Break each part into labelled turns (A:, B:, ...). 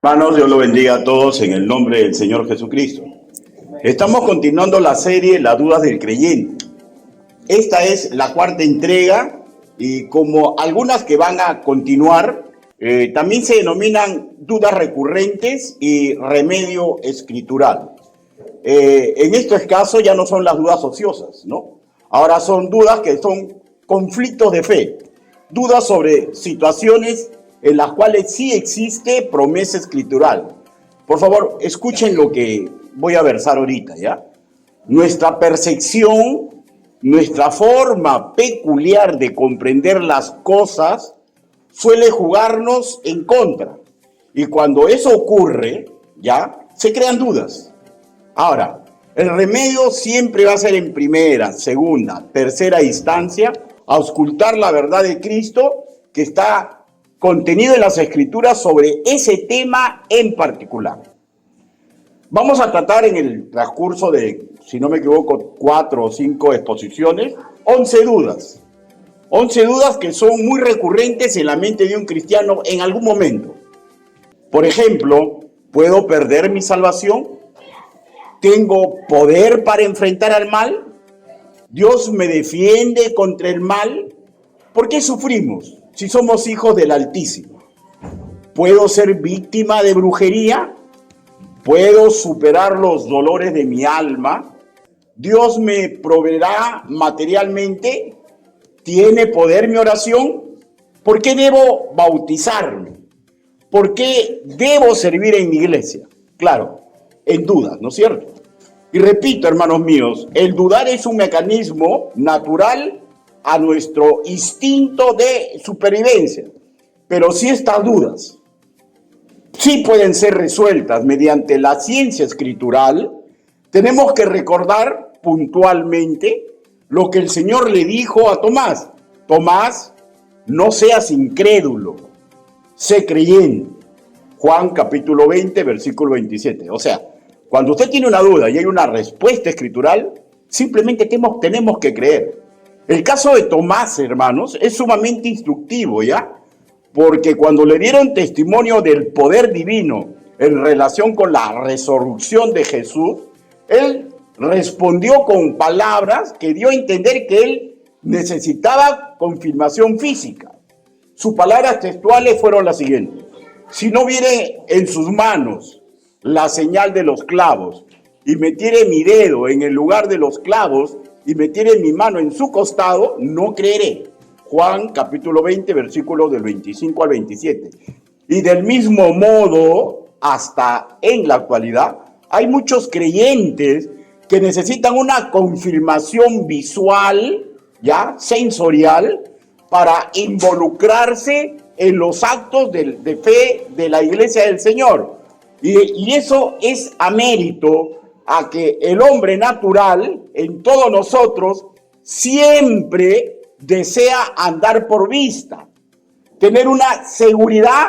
A: Hermanos, Dios lo bendiga a todos en el nombre del Señor Jesucristo. Estamos continuando la serie Las dudas del creyente. Esta es la cuarta entrega y como algunas que van a continuar, también se denominan dudas recurrentes y remedio escritural. En estos casos ya no son las dudas ociosas, ¿no? Ahora son dudas que son conflictos de fe, dudas sobre situaciones en las cuales sí existe promesa escritural. Por favor, escuchen lo que voy a versar ahorita, ¿ya? Nuestra percepción, nuestra forma peculiar de comprender las cosas suele jugarnos en contra. Y cuando eso ocurre, ¿ya? Se crean dudas. Ahora, el remedio siempre va a ser en primera, segunda, tercera instancia, auscultar la verdad de Cristo que está contenido en las Escrituras sobre ese tema en particular. Vamos a tratar en el transcurso de, si no me equivoco, 4 o 5 exposiciones, 11 dudas. 11 dudas que son muy recurrentes en la mente de un cristiano en algún momento. Por ejemplo, ¿puedo perder mi salvación? ¿Tengo poder para enfrentar al mal? ¿Dios me defiende contra el mal? ¿Por qué sufrimos si somos hijos del Altísimo? ¿Puedo ser víctima de brujería? ¿Puedo superar los dolores de mi alma? ¿Dios me proveerá materialmente? ¿Tiene poder mi oración? ¿Por qué debo bautizarme? ¿Por qué debo servir en mi iglesia? Claro, en dudas, ¿no es cierto? Y repito, hermanos míos, el dudar es un mecanismo natural a nuestro instinto de supervivencia. Pero si estas dudas sí pueden ser resueltas mediante la ciencia escritural, tenemos que recordar puntualmente lo que el Señor le dijo a Tomás. Tomás, no seas incrédulo, sé creyente. Juan capítulo 20, versículo 27. O sea, cuando usted tiene una duda y hay una respuesta escritural, simplemente tenemos que creer. El caso de Tomás, hermanos, es sumamente instructivo, ¿ya? Porque cuando le dieron testimonio del poder divino en relación con la resurrección de Jesús, él respondió con palabras que dio a entender que él necesitaba confirmación física. Sus palabras textuales fueron las siguientes: si no viere en sus manos la señal de los clavos y metiere mi dedo en el lugar de los clavos y metiere mi mano en su costado, no creeré. Juan capítulo 20, versículos del 25 al 27. Y del mismo modo, hasta en la actualidad, hay muchos creyentes que necesitan una confirmación visual, ya, sensorial, para involucrarse en los actos de fe de la iglesia del Señor. Y eso es a mérito a que el hombre natural, en todos nosotros, siempre desea andar por vista, tener una seguridad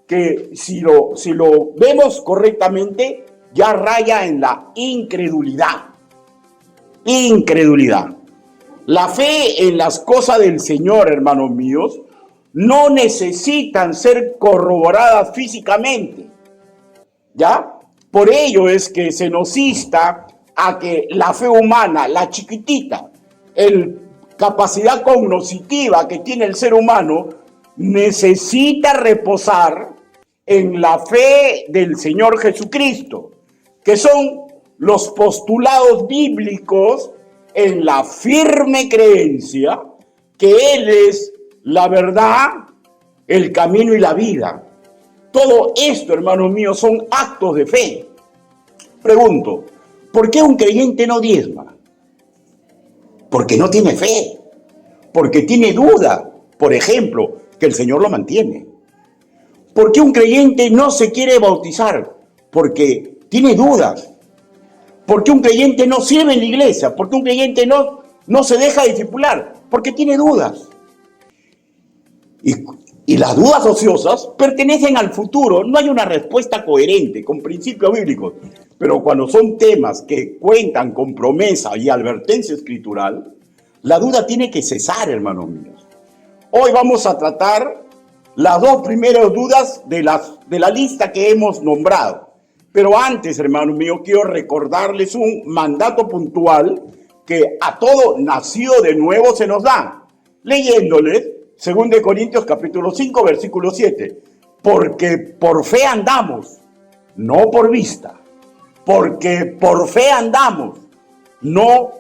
A: que si lo vemos correctamente, ya raya en la incredulidad. Incredulidad. La fe en las cosas del Señor, hermanos míos, no necesitan ser corroboradas físicamente, ¿ya? Por ello es que se nos insta a que la fe humana, la chiquitita, el capacidad cognitiva que tiene el ser humano, necesita reposar en la fe del Señor Jesucristo, que son los postulados bíblicos en la firme creencia que Él es la verdad, el camino y la vida. Todo esto, hermanos míos, son actos de fe. Pregunto, ¿por qué un creyente no diezma? Porque no tiene fe, porque tiene duda, por ejemplo, que el Señor lo mantiene. ¿Por qué un creyente no se quiere bautizar? Porque tiene dudas. ¿Por qué un creyente no sirve en la iglesia? ¿Por qué un creyente no se deja discipular? Porque tiene dudas. Y las dudas ociosas pertenecen al futuro. No hay una respuesta coherente con principios bíblicos. Pero cuando son temas que cuentan con promesa y advertencia escritural, la duda tiene que cesar, hermanos míos. Hoy vamos a tratar las dos primeras dudas de la lista que hemos nombrado. Pero antes, hermanos míos, quiero recordarles un mandato puntual que a todo nacido de nuevo se nos da. Leyéndoles, 2 Corintios capítulo 5, versículo 7. Porque por fe andamos, no por vista. Porque por fe andamos, no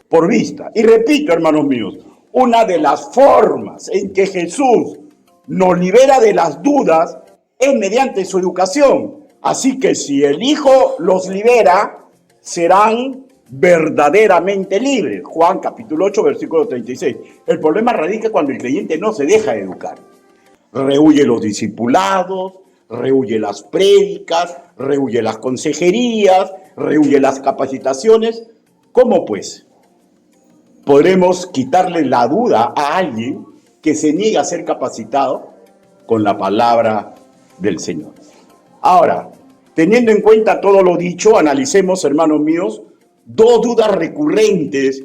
A: por vista. Y repito, hermanos míos, una de las formas en que Jesús nos libera de las dudas es mediante su educación. Así que si el Hijo los libera, serán verdaderamente libres. Juan capítulo 8, versículo 36. El problema radica cuando el creyente no se deja educar. Rehuye los discipulados, rehuye las prédicas, rehuye las consejerías, rehuye las capacitaciones. ¿Cómo pues podremos quitarle la duda a alguien que se niega a ser capacitado con la palabra del Señor? Ahora, teniendo en cuenta todo lo dicho, analicemos, hermanos míos, dos dudas recurrentes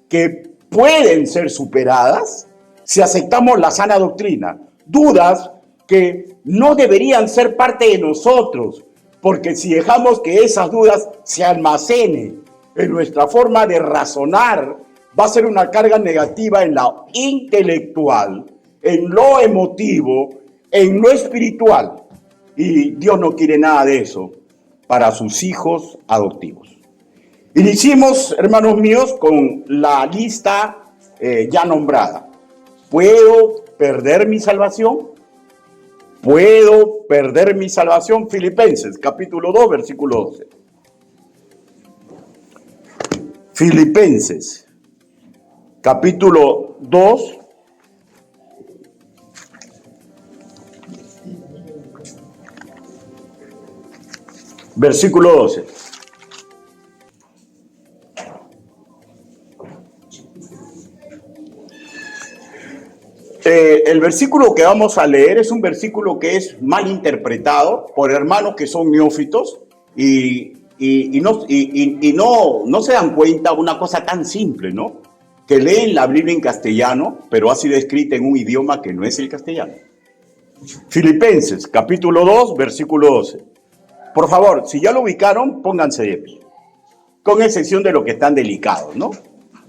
A: que pueden ser superadas si aceptamos la sana doctrina. Dudas que no deberían ser parte de nosotros, porque si dejamos que esas dudas se almacenen en nuestra forma de razonar, va a ser una carga negativa en lo intelectual, en lo emotivo, en lo espiritual. Y Dios no quiere nada de eso para sus hijos adoptivos. Iniciemos, hermanos míos, con la lista ya nombrada. ¿Puedo perder mi salvación? ¿Puedo perder mi salvación? Filipenses, capítulo 2, versículo 12. Filipenses, capítulo 2, versículo 12. El versículo que vamos a leer es un versículo que es mal interpretado por hermanos que son neófitos y no se dan cuenta de una cosa tan simple, ¿no? Que leen la Biblia en castellano, pero ha sido escrita en un idioma que no es el castellano. Filipenses, capítulo 2, versículo 12. Por favor, si ya lo ubicaron, pónganse de pie. Con excepción de los que están delicados, ¿no?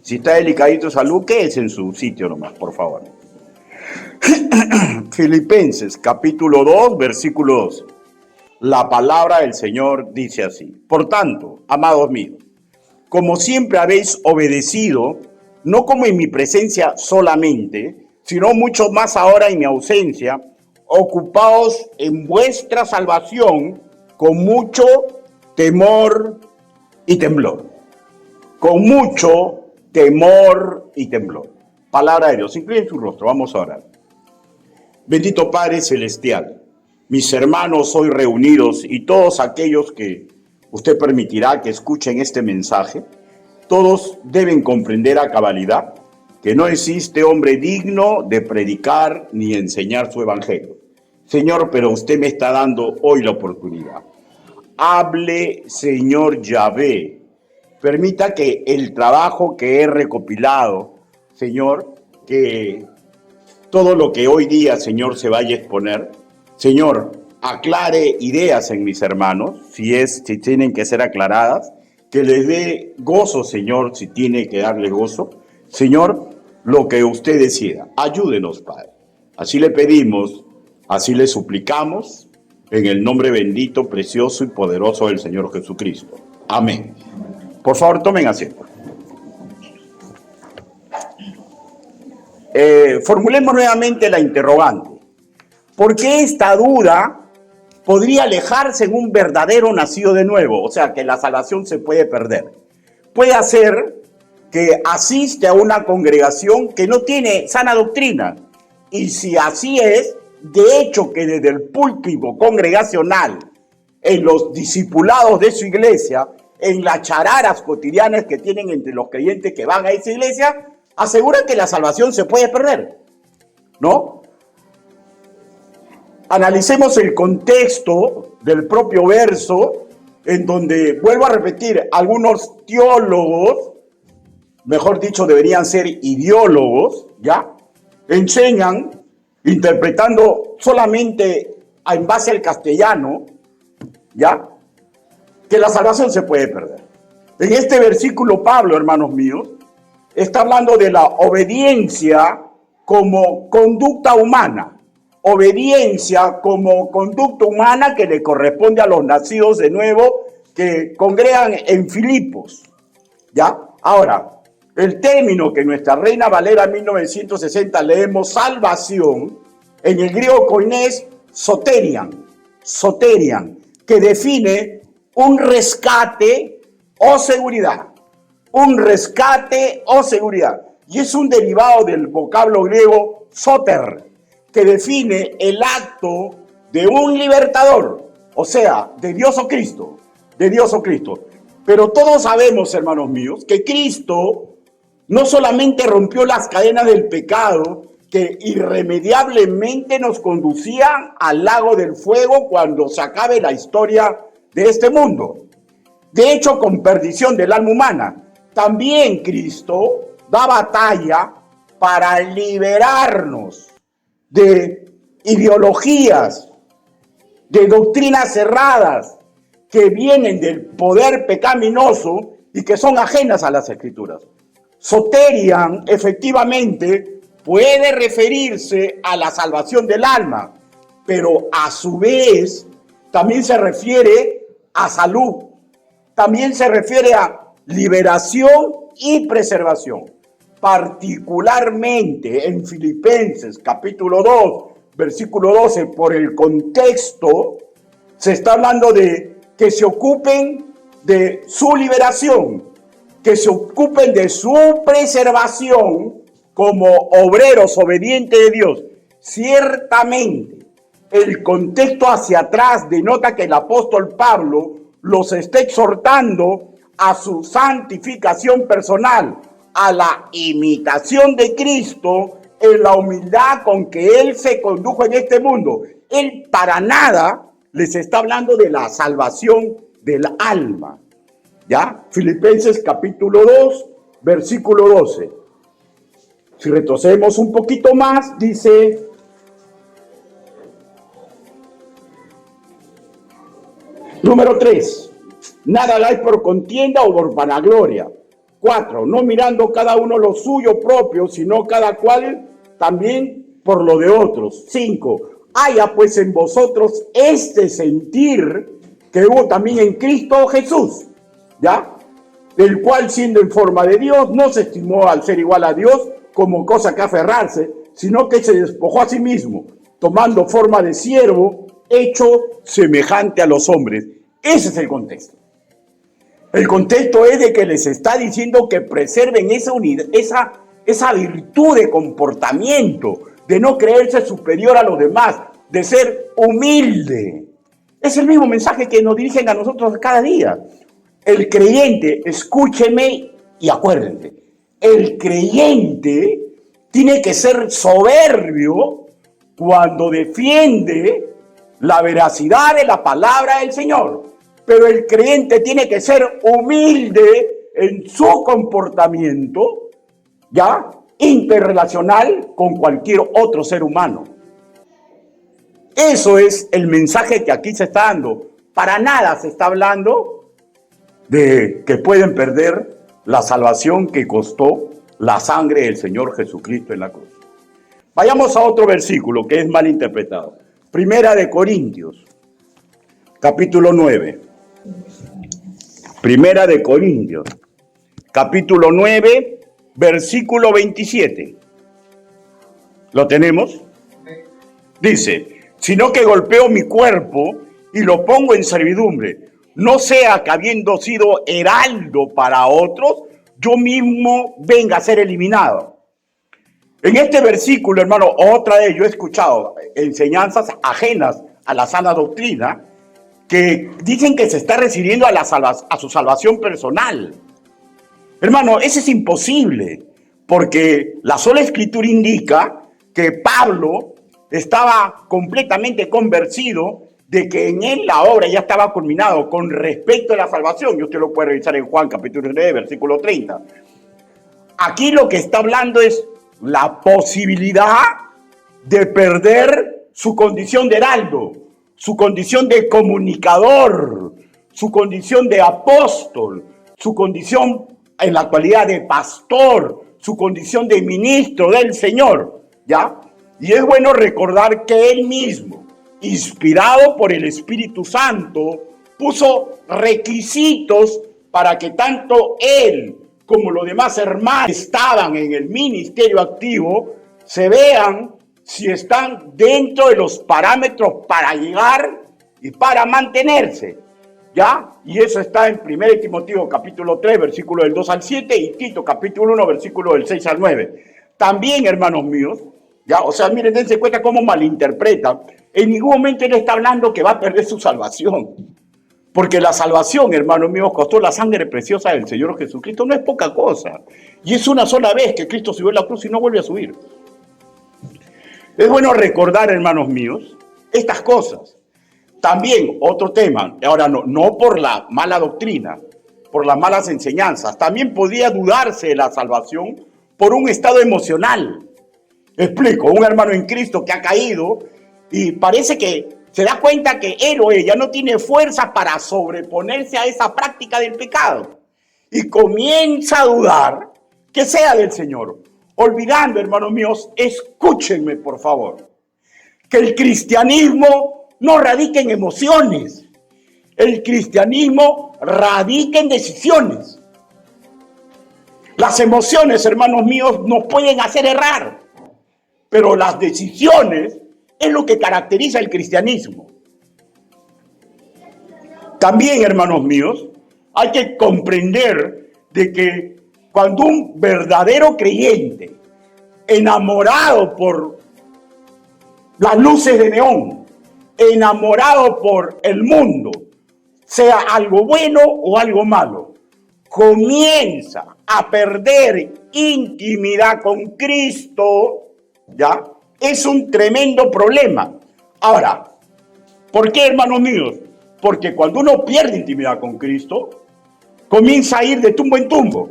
A: Si está delicadito salud, quédese en su sitio nomás, por favor. Filipenses, capítulo 2, versículo 12. La palabra del Señor dice así: por tanto, amados míos, como siempre habéis obedecido, no como en mi presencia solamente, sino mucho más ahora en mi ausencia, ocupaos en vuestra salvación con mucho temor y temblor. Con mucho temor y temblor. Palabra de Dios. Inclinen su rostro, vamos a orar. Bendito Padre Celestial, mis hermanos hoy reunidos y todos aquellos que usted permitirá que escuchen este mensaje, todos deben comprender a cabalidad que no existe hombre digno de predicar ni enseñar su evangelio. Señor, pero usted me está dando hoy la oportunidad. Hable, Señor Yahvé. Permita que el trabajo que he recopilado, Señor, que todo lo que hoy día, Señor, se vaya a exponer, Señor, aclare ideas en mis hermanos, si tienen que ser aclaradas, que les dé gozo, Señor, si tiene que darle gozo. Señor, lo que usted decida, ayúdenos, Padre. Así le pedimos, así le suplicamos, en el nombre bendito, precioso y poderoso del Señor Jesucristo. Amén. Por favor, tomen asiento. Formulemos nuevamente la interrogante. ¿Por qué esta duda podría alejarse en un verdadero nacido de nuevo? O sea, que la salvación se puede perder. Puede ser que asiste a una congregación que no tiene sana doctrina. Y si así es, de hecho que desde el púlpito congregacional, en los discipulados de su iglesia, en las chararas cotidianas que tienen entre los creyentes que van a esa iglesia, aseguran que la salvación se puede perder, ¿no? Analicemos el contexto del propio verso, en donde, vuelvo a repetir, algunos teólogos, mejor dicho, deberían ser ideólogos, ¿ya? Enseñan interpretando solamente en base al castellano, ¿ya? Que la salvación se puede perder. En este versículo, Pablo, hermanos míos, está hablando de la obediencia como conducta humana. Obediencia como conducta humana que le corresponde a los nacidos de nuevo que congregan en Filipos. ¿Ya? Ahora, el término que nuestra Reina Valera 1960 leemos salvación, en el griego koinés, soterian, que define un rescate o seguridad. Un rescate o seguridad. Y es un derivado del vocablo griego soter, que define el acto de un libertador, o sea, de Dios o Cristo, de Dios o Cristo. Pero todos sabemos, hermanos míos, que Cristo no solamente rompió las cadenas del pecado que irremediablemente nos conducían al lago del fuego cuando se acabe la historia de este mundo. De hecho, con perdición del alma humana, también Cristo da batalla para liberarnos de ideologías, de doctrinas cerradas que vienen del poder pecaminoso y que son ajenas a las Escrituras. Soterian, efectivamente, puede referirse a la salvación del alma, pero a su vez también se refiere a salud, también se refiere a liberación y preservación. Particularmente en Filipenses capítulo 2, versículo 12, por el contexto, se está hablando de que se ocupen de su liberación, que se ocupen de su preservación como obreros obedientes de Dios. Ciertamente, el contexto hacia atrás denota que el apóstol Pablo los está exhortando a su santificación personal, a la imitación de Cristo en la humildad con que Él se condujo en este mundo. Él para nada les está hablando de la salvación del alma. ¿Ya? Filipenses capítulo 2, versículo 12. Si retrocedemos un poquito más, dice: número 3. Nada hagáis por contienda o por vanagloria. 4. No mirando cada uno lo suyo propio, sino cada cual también por lo de otros. 5. Haya pues en vosotros este sentir que hubo también en Cristo Jesús, ¿ya? El cual, siendo en forma de Dios, no se estimó al ser igual a Dios como cosa que aferrarse, sino que se despojó a sí mismo, tomando forma de siervo, hecho semejante a los hombres. Ese es el contexto. El contexto es de que les está diciendo que preserven esa unidad, esa virtud de comportamiento, de no creerse superior a los demás, de ser humilde. Es el mismo mensaje que nos dirigen a nosotros cada día. El creyente, escúcheme y acuérdense, el creyente tiene que ser soberbio cuando defiende la veracidad de la palabra del Señor. Pero el creyente tiene que ser humilde en su comportamiento, ¿ya? Interrelacional con cualquier otro ser humano. Eso es el mensaje que aquí se está dando. Para nada se está hablando de que pueden perder la salvación que costó la sangre del Señor Jesucristo en la cruz. Vayamos a otro versículo que es mal interpretado. Primera de Corintios, capítulo 9. Primera de Corintios, capítulo 9, versículo 27. ¿Lo tenemos? Dice: sino que golpeo mi cuerpo y lo pongo en servidumbre, no sea que habiendo sido heraldo para otros, yo mismo venga a ser eliminado. En este versículo, hermano, otra vez yo he escuchado enseñanzas ajenas a la sana doctrina que dicen que se está refiriendo a su salvación personal. Hermano, eso es imposible, porque la sola Escritura indica que Pablo estaba completamente convencido de que en él la obra ya estaba culminada con respecto a la salvación. Y usted lo puede revisar en Juan capítulo 9, versículo 30. Aquí lo que está hablando es la posibilidad de perder su condición de heraldo, su condición de comunicador, su condición de apóstol, su condición en la actualidad de pastor, su condición de ministro del Señor, ¿ya? Y es bueno recordar que él mismo, inspirado por el Espíritu Santo, puso requisitos para que tanto él como los demás hermanos que estaban en el ministerio activo se vean si están dentro de los parámetros para llegar y para mantenerse, ¿ya? Y eso está en 1 Timoteo capítulo 3, versículo del 2 al 7 y Tito capítulo 1, versículo del 6 al 9. También, hermanos míos, ¿ya? O sea, miren, dense cuenta cómo malinterpretan. En ningún momento él está hablando que va a perder su salvación. Porque la salvación, hermanos míos, costó la sangre preciosa del Señor Jesucristo. No es poca cosa. Y es una sola vez que Cristo subió a la cruz y no vuelve a subir. Es bueno recordar, hermanos míos, estas cosas. También otro tema, ahora no por la mala doctrina, por las malas enseñanzas. También podría dudarse de la salvación por un estado emocional. Explico, un hermano en Cristo que ha caído y parece que se da cuenta que él o ella no tiene fuerza para sobreponerse a esa práctica del pecado. Y comienza a dudar que sea del Señor. Olvidando, hermanos míos, escúchenme por favor, que el cristianismo no radica en emociones. El cristianismo radica en decisiones. Las emociones, hermanos míos, nos pueden hacer errar, pero las decisiones es lo que caracteriza el cristianismo. También, hermanos míos, hay que comprender de que cuando un verdadero creyente, enamorado por las luces de neón, enamorado por el mundo, sea algo bueno o algo malo, comienza a perder intimidad con Cristo, ¿ya? Es un tremendo problema. Ahora, ¿por qué, hermanos míos? Porque cuando uno pierde intimidad con Cristo, comienza a ir de tumbo en tumbo.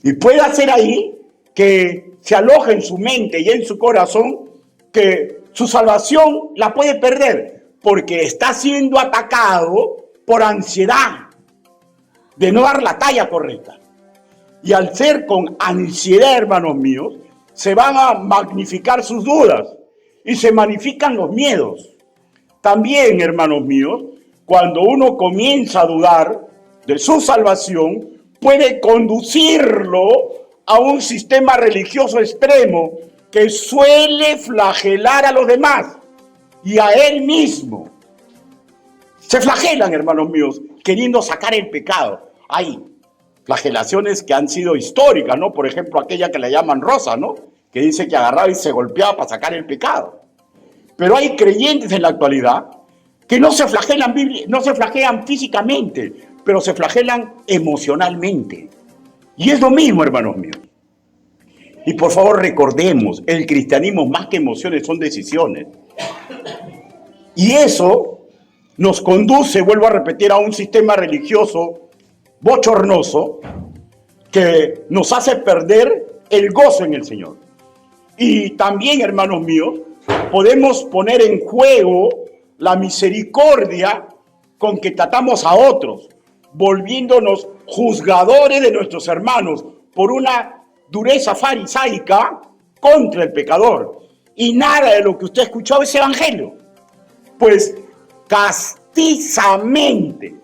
A: Y puede hacer ahí que se aloje en su mente y en su corazón que su salvación la puede perder porque está siendo atacado por ansiedad de no dar la talla correcta. Y al ser con ansiedad, hermanos míos, se van a magnificar sus dudas y se magnifican los miedos. También, hermanos míos, cuando uno comienza a dudar de su salvación, puede conducirlo a un sistema religioso extremo que suele flagelar a los demás y a él mismo. Se flagelan, hermanos míos, queriendo sacar el pecado. Hay flagelaciones que han sido históricas, ¿no? Por ejemplo, aquella que le llaman Rosa, ¿no? Que dice que agarraba y se golpeaba para sacar el pecado. Pero hay creyentes en la actualidad que no se flagelan físicamente, pero se flagelan emocionalmente. Y es lo mismo, hermanos míos. Y por favor recordemos, el cristianismo más que emociones son decisiones. Y eso nos conduce, vuelvo a repetir, a un sistema religioso bochornoso que nos hace perder el gozo en el Señor. Y también, hermanos míos, podemos poner en juego la misericordia con que tratamos a otros, volviéndonos juzgadores de nuestros hermanos por una dureza farisaica contra el pecador. Y nada de lo que usted ha escuchado es evangelio. Pues castizamente,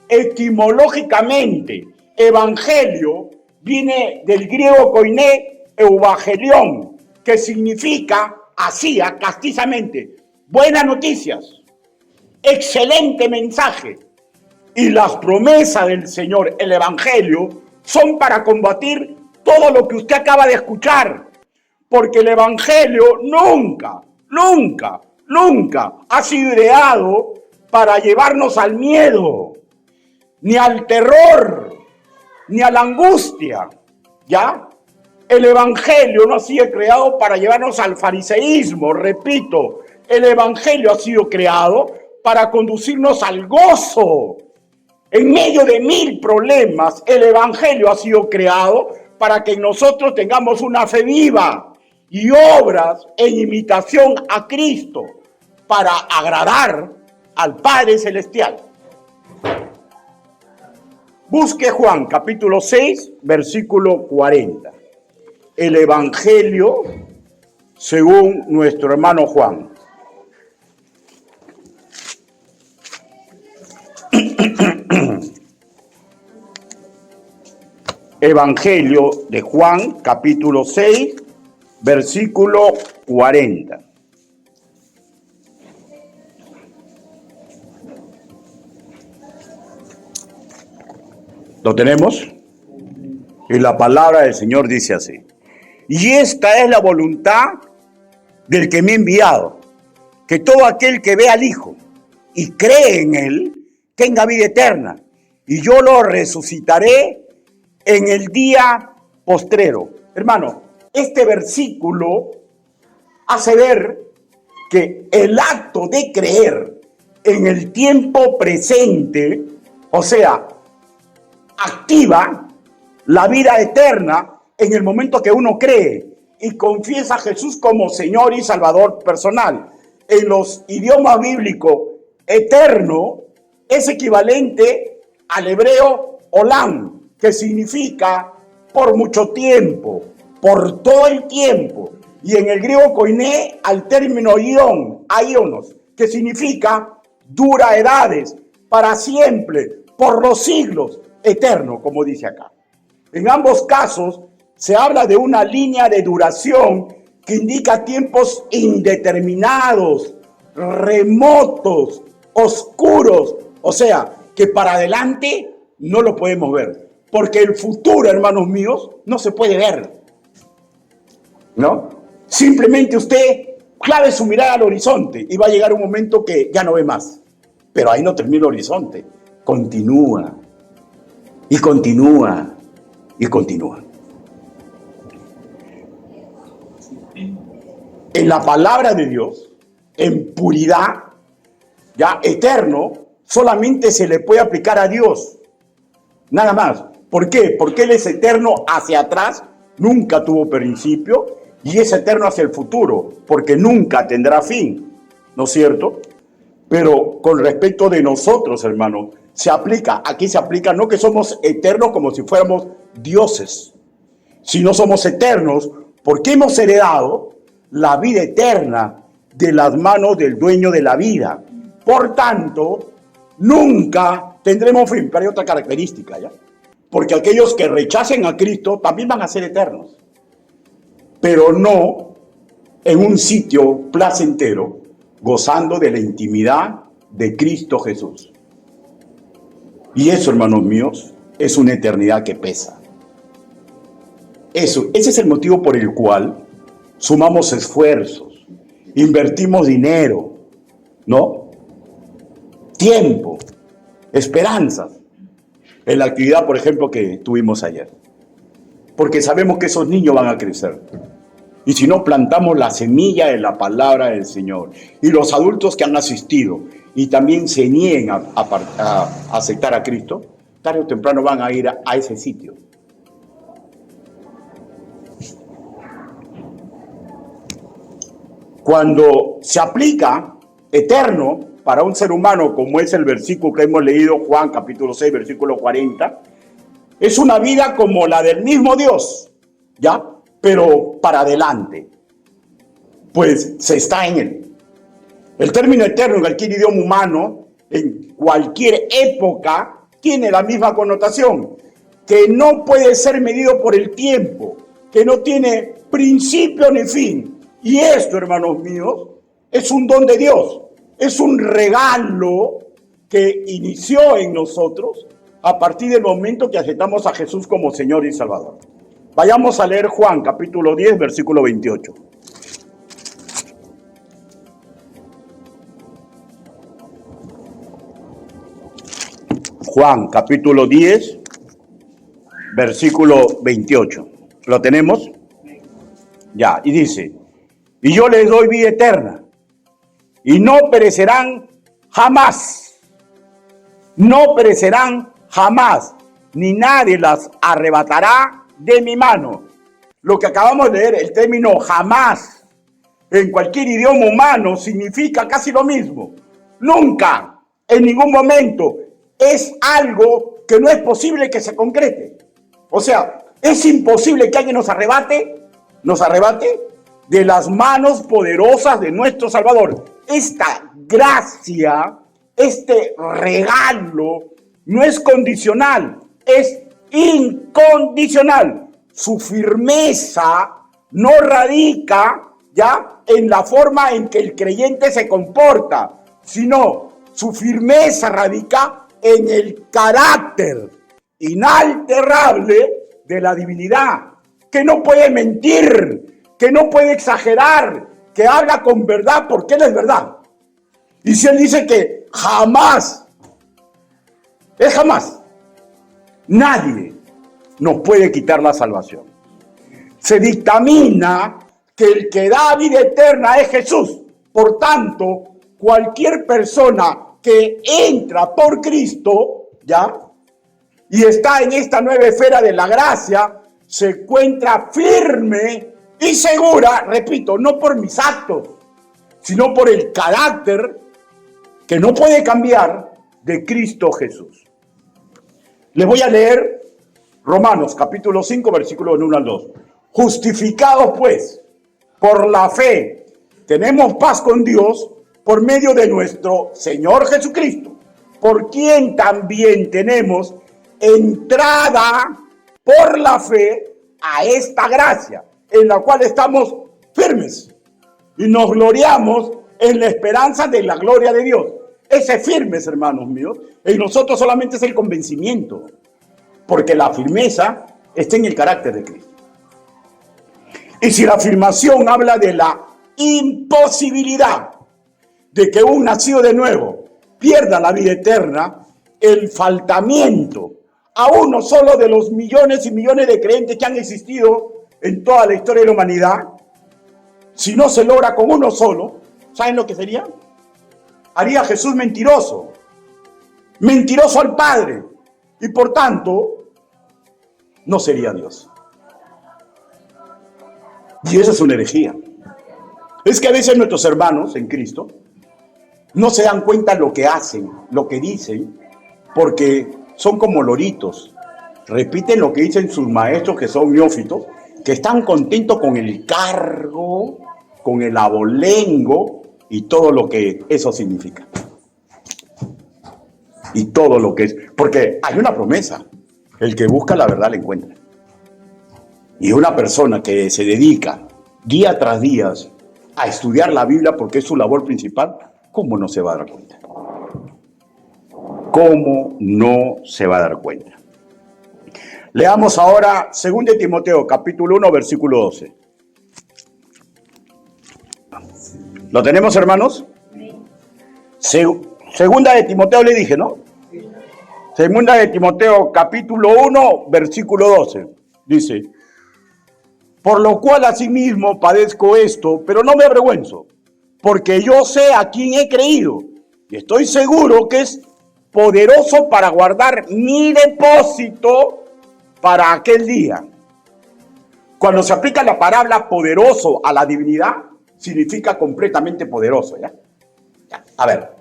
A: etimológicamente, evangelio viene del griego koiné euvangelión, que significa hacía castizamente buenas noticias, excelente mensaje. Y las promesas del Señor, el evangelio, son para combatir todo lo que usted acaba de escuchar. Porque el evangelio nunca ha sido ideado para llevarnos al miedo, ni al terror, ni a la angustia, ¿ya? El evangelio no ha sido creado para llevarnos al fariseísmo, repito, el evangelio ha sido creado para conducirnos al gozo. En medio de 1000 problemas, el evangelio ha sido creado para que nosotros tengamos una fe viva y obras en imitación a Cristo para agradar al Padre Celestial. Busque Juan capítulo 6, versículo 40. El Evangelio según nuestro hermano Juan. Evangelio de Juan, capítulo 6, versículo 40. ¿Lo tenemos? Y la palabra del Señor dice así: y esta es la voluntad del que me ha enviado, que todo aquel que ve al Hijo y cree en Él tenga vida eterna, y yo lo resucitaré en el día postrero. Hermano, este versículo hace ver que el acto de creer en el tiempo presente, o sea, activa la vida eterna en el momento que uno cree y confiesa a Jesús como Señor y Salvador personal. En los idiomas bíblicos, eterno es equivalente al hebreo olam, que significa por mucho tiempo, por todo el tiempo. Y en el griego koiné al término ion, aionos, que significa dura edades, para siempre, por los siglos, eterno, como dice acá. En ambos casos se habla de una línea de duración que indica tiempos indeterminados, remotos, oscuros, o sea, que para adelante no lo podemos ver, porque el futuro, hermanos míos, no se puede ver, ¿no? Simplemente usted clave su mirada al horizonte y va a llegar un momento que ya no ve más, pero ahí no termina el horizonte, continúa, y continúa, y continúa. En la palabra de Dios, en puridad, ya eterno, solamente se le puede aplicar a Dios. Nada más. ¿Por qué? Porque Él es eterno hacia atrás, nunca tuvo principio, y es eterno hacia el futuro, porque nunca tendrá fin. ¿No es cierto? Pero con respecto de nosotros, hermano, aquí se aplica no que somos eternos como si fuéramos dioses, sino somos eternos porque hemos heredado la vida eterna de las manos del dueño de la vida. Por tanto, nunca tendremos fin. Pero hay otra característica, ¿ya? Porque aquellos que rechacen a Cristo también van a ser eternos, pero no en un sitio placentero, gozando de la intimidad de Cristo Jesús. Y eso, hermanos míos, es una eternidad que pesa. Ese es el motivo por el cual sumamos esfuerzos, invertimos dinero, ¿no? Tiempo, esperanzas, en la actividad, por ejemplo, que tuvimos ayer. Porque sabemos que esos niños van a crecer. Y si no plantamos la semilla de la palabra del Señor, y los adultos que han asistido y también se nieguen a aceptar a Cristo, tarde o temprano van a ir a ese sitio. Cuando se aplica eterno para un ser humano, como es el versículo que hemos leído, Juan capítulo 6, versículo 40, es una vida como la del mismo Dios, ¿ya? Pero para adelante, pues se está en Él. El término eterno en cualquier idioma humano, en cualquier época, tiene la misma connotación, que no puede ser medido por el tiempo, que no tiene principio ni fin. Y esto, hermanos míos, es un don de Dios, es un regalo que inició en nosotros a partir del momento que aceptamos a Jesús como Señor y Salvador. Vayamos a leer Juan, capítulo 10, versículo 28. Juan, capítulo 10, versículo 28. ¿Lo tenemos? Ya, y dice: y yo les doy vida eterna, y no perecerán jamás. No perecerán jamás, ni nadie las arrebatará de mi mano. lo que acabamos de leer, el término jamás, en cualquier idioma humano, significa casi lo mismo. Nunca, en ningún momento, es algo que no es posible que se concrete. O sea, es imposible que alguien nos arrebate de las manos poderosas de nuestro Salvador. Esta gracia, este regalo, no es condicional, es incondicional. Su firmeza no radica ya en la forma en que el creyente se comporta, sino su firmeza radica en el carácter inalterable de la divinidad, que no puede mentir, que no puede exagerar, que habla con verdad porque Él es verdad. Y si Él dice que jamás, es jamás, nadie nos puede quitar la salvación. Se dictamina que el que da vida eterna es Jesús. Por tanto, cualquier persona que entra por Cristo, ¿ya? Y está en esta nueva esfera de la gracia, se encuentra firme y segura, repito, no por mis actos, sino por el carácter que no puede cambiar de Cristo Jesús. Les voy a leer Romanos capítulo 5, versículos 1 al 2. Justificados pues por la fe, tenemos paz con Dios por medio de nuestro Señor Jesucristo, por quien también tenemos entrada por la fe a esta gracia, en la cual estamos firmes y nos gloriamos en la esperanza de la gloria de Dios. Ese firmes, hermanos míos, en nosotros solamente es el convencimiento, porque la firmeza está en el carácter de Cristo. Y si la afirmación habla de la imposibilidad de que un nacido de nuevo pierda la vida eterna, el faltamiento a uno solo de los millones y millones de creyentes que han existido en toda la historia de la humanidad, si no se logra con uno solo, ¿saben lo que sería? Haría a Jesús mentiroso, mentiroso al Padre, y por tanto, no sería Dios. Y eso es una herejía. Es que a veces nuestros hermanos en Cristo no se dan cuenta lo que hacen, lo que dicen, porque son como loritos. Repiten lo que dicen sus maestros que son neófitos, que están contentos con el cargo, con el abolengo y todo lo que eso significa. Y todo lo que es. Porque hay una promesa. El que busca la verdad la encuentra. Y una persona que se dedica día tras día a estudiar la Biblia porque es su labor principal, ¿cómo no se va a dar cuenta? ¿Cómo no se va a dar cuenta? Leamos ahora 2 Timoteo, capítulo 1, versículo 12. ¿Lo tenemos, hermanos? Segunda de Timoteo le dije, ¿no? Segunda de Timoteo, capítulo 1, versículo 12. Dice: por lo cual asimismo padezco esto, pero no me avergüenzo, porque yo sé a quién he creído, y estoy seguro que es poderoso para guardar mi depósito para aquel día. Cuando se aplica la palabra poderoso a la divinidad, significa completamente poderoso, ¿ya? A ver.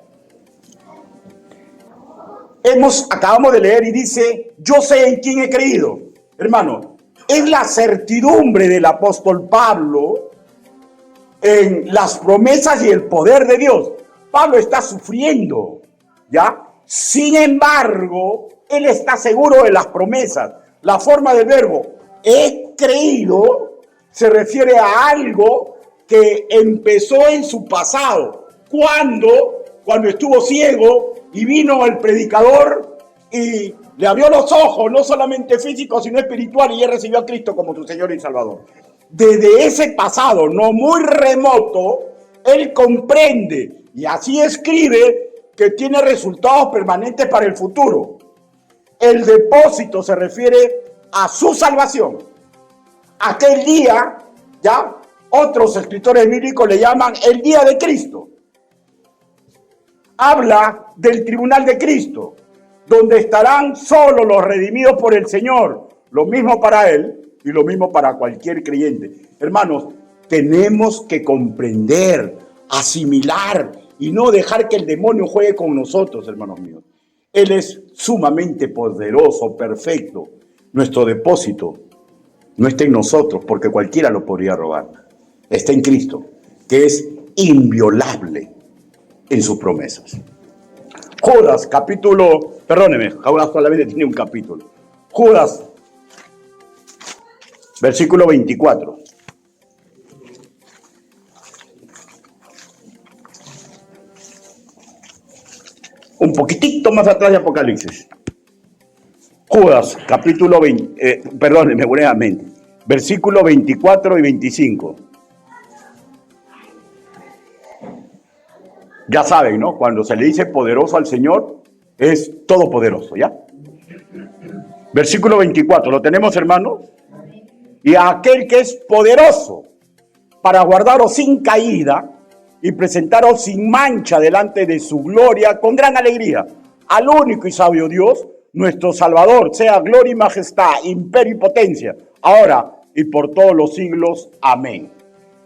A: Acabamos de leer y dice, yo sé en quién he creído. Hermano, es la certidumbre del apóstol Pablo en las promesas y el poder de Dios. Pablo está sufriendo, ¿ya? Sin embargo, él está seguro de las promesas. La forma del verbo he creído se refiere a algo que empezó en su pasado. Cuando estuvo ciego y vino el predicador y le abrió los ojos, no solamente físicos, sino espiritual, y él recibió a Cristo como su Señor y Salvador. Desde ese pasado, no muy remoto, él comprende y así escribe que tiene resultados permanentes para el futuro. El depósito se refiere a su salvación. Aquel día, ya otros escritores bíblicos le llaman el día de Cristo. Habla del tribunal de Cristo, donde estarán solo los redimidos por el Señor. Lo mismo para él, y lo mismo para cualquier creyente. Hermanos, tenemos que comprender, asimilar y no dejar que el demonio juegue con nosotros, hermanos míos. Él es sumamente poderoso, perfecto. Nuestro depósito no está en nosotros, porque cualquiera lo podría robar. Está en Cristo, que es inviolable en sus promesas. Judas, Judas solamente tiene un capítulo. Judas, versículo 24. Un poquitito más atrás de Apocalipsis. Judas, capítulo 20, brevemente, versículo 24 y 25. Ya saben, ¿no? Cuando se le dice poderoso al Señor, es todopoderoso, ¿ya? Versículo 24, ¿lo tenemos, hermanos? Y a aquel que es poderoso para guardaros sin caída y presentaros sin mancha delante de su gloria con gran alegría, al único y sabio Dios, nuestro Salvador, sea gloria y majestad, imperio y potencia, ahora y por todos los siglos. Amén.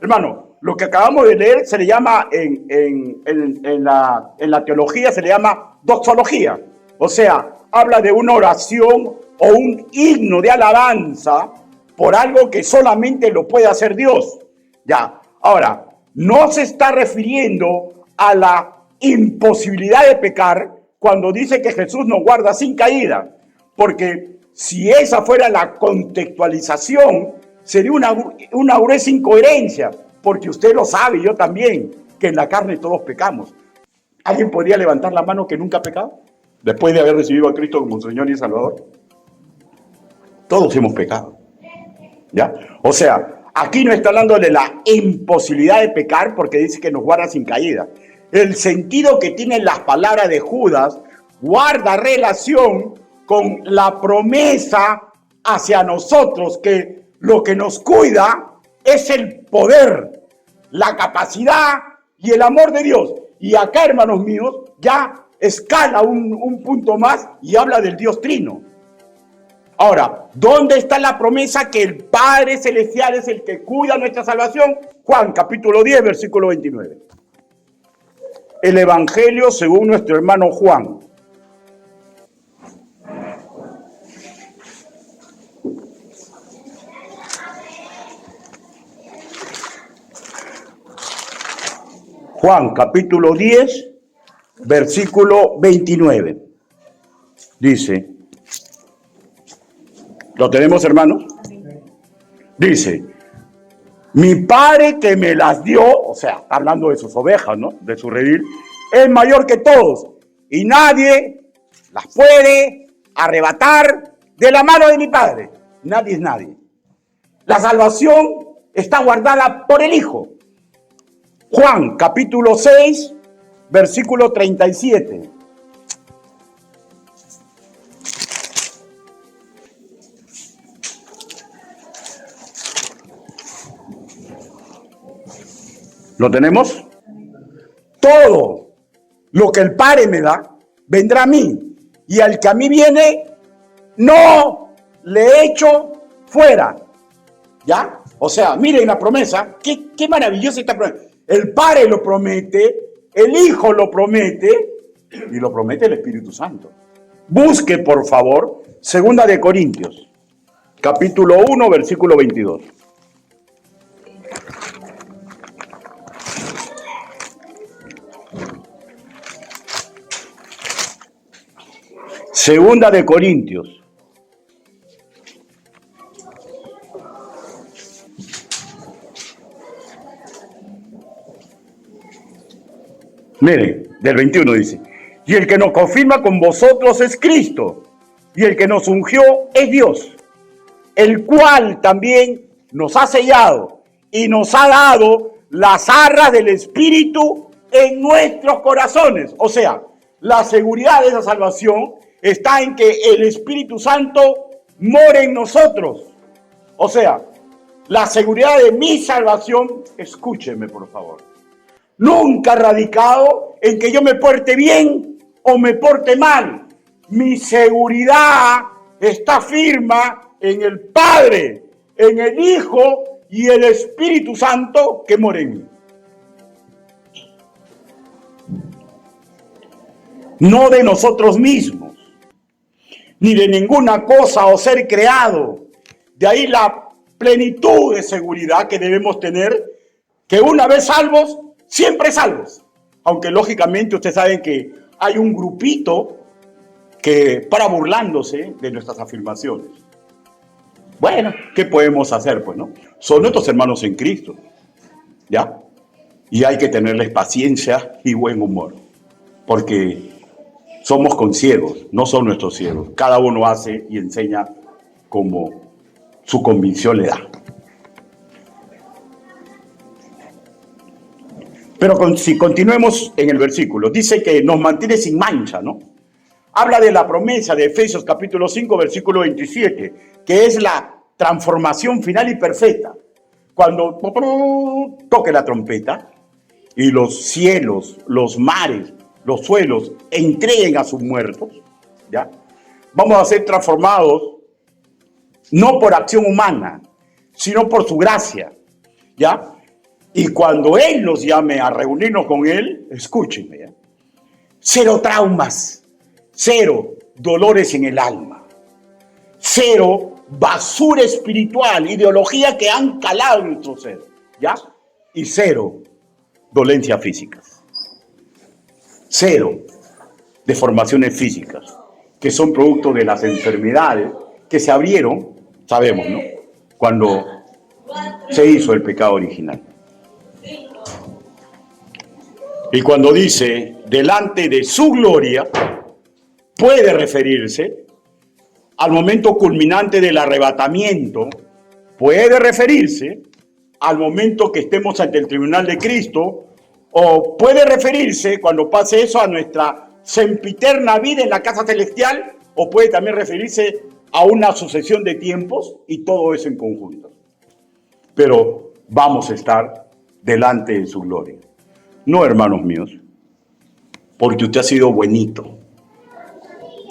A: Hermano, lo que acabamos de leer se le llama, en la teología se le llama doxología. O sea, habla de una oración o un himno de alabanza por algo que solamente lo puede hacer Dios. Ya, ahora, no se está refiriendo a la imposibilidad de pecar cuando dice que Jesús nos guarda sin caída, porque si esa fuera la contextualización, sería una gruesa incoherencia, porque usted lo sabe, yo también, que en la carne todos pecamos. ¿Alguien podría levantar la mano que nunca ha pecado? Después de haber recibido a Cristo como Señor y Salvador. Todos hemos pecado. ¿Ya? O sea, aquí no está hablando de la imposibilidad de pecar porque dice que nos guarda sin caída. El sentido que tienen las palabras de Judas guarda relación con la promesa hacia nosotros, que lo que nos cuida es el poder, la capacidad y el amor de Dios. Y acá, hermanos míos, ya escala un punto más y habla del Dios Trino. Ahora, ¿dónde está la promesa que el Padre Celestial es el que cuida nuestra salvación? Juan, capítulo 10, versículo 29. El Evangelio según nuestro hermano Juan. Juan, capítulo 10, versículo 29. Dice, ¿lo tenemos, hermanos? Dice, mi Padre que me las dio, o sea, hablando de sus ovejas, ¿no? De su redil, es mayor que todos y nadie las puede arrebatar de la mano de mi Padre. Nadie es nadie. La salvación está guardada por el Hijo. Juan, capítulo 6, versículo 37. ¿Lo tenemos? Todo lo que el Padre me da, vendrá a mí. Y al que a mí viene, no le echo fuera. ¿Ya? O sea, miren la promesa. Qué maravillosa esta promesa. El Padre lo promete, el Hijo lo promete y lo promete el Espíritu Santo. Busque, por favor, 2 de Corintios, capítulo 1, versículo 22. Segunda de Corintios. Miren, del 21 dice, y el que nos confirma con vosotros es Cristo, y el que nos ungió es Dios, el cual también nos ha sellado y nos ha dado las arras del Espíritu en nuestros corazones. O sea, la seguridad de esa salvación está en que el Espíritu Santo mora en nosotros. O sea, la seguridad de mi salvación, escúcheme por favor, nunca ha radicado en que yo me porte bien o me porte mal. Mi seguridad está firme en el Padre en el Hijo y el Espíritu Santo que mora en mí. No de nosotros mismos, ni de ninguna cosa o ser creado. De ahí la plenitud de seguridad que debemos tener, que una vez salvos, siempre salvos. Aunque lógicamente ustedes saben que hay un grupito que para burlándose de nuestras afirmaciones. Bueno, ¿qué podemos hacer? Pues, ¿no? Son nuestros hermanos en Cristo, ¿ya? Y hay que tenerles paciencia y buen humor, porque somos conciegos, no son nuestros ciegos. Cada uno hace y enseña como su convicción le da. Pero si continuemos en el versículo, dice que nos mantiene sin mancha, ¿no? Habla de la promesa de Efesios capítulo 5, versículo 27, que es la transformación final y perfecta. Cuando toque la trompeta y los cielos, los mares, los suelos entreguen a sus muertos, ¿ya? Vamos a ser transformados no por acción humana, sino por su gracia, ¿ya? Y cuando Él nos llame a reunirnos con Él, escúchenme, ¿ya? Cero traumas, cero dolores en el alma, cero basura espiritual, ideología que han calado en nuestro ser, ¿ya? Y cero dolencias físicas, cero deformaciones físicas, que son producto de las enfermedades que se abrieron, sabemos, ¿no? Cuando se hizo el pecado original. Y cuando dice delante de su gloria, puede referirse al momento culminante del arrebatamiento, puede referirse al momento que estemos ante el tribunal de Cristo, o puede referirse, cuando pase eso, a nuestra sempiterna vida en la casa celestial, o puede también referirse a una sucesión de tiempos, y todo eso en conjunto. Pero vamos a estar delante de su gloria. No, hermanos míos, porque usted ha sido buenito,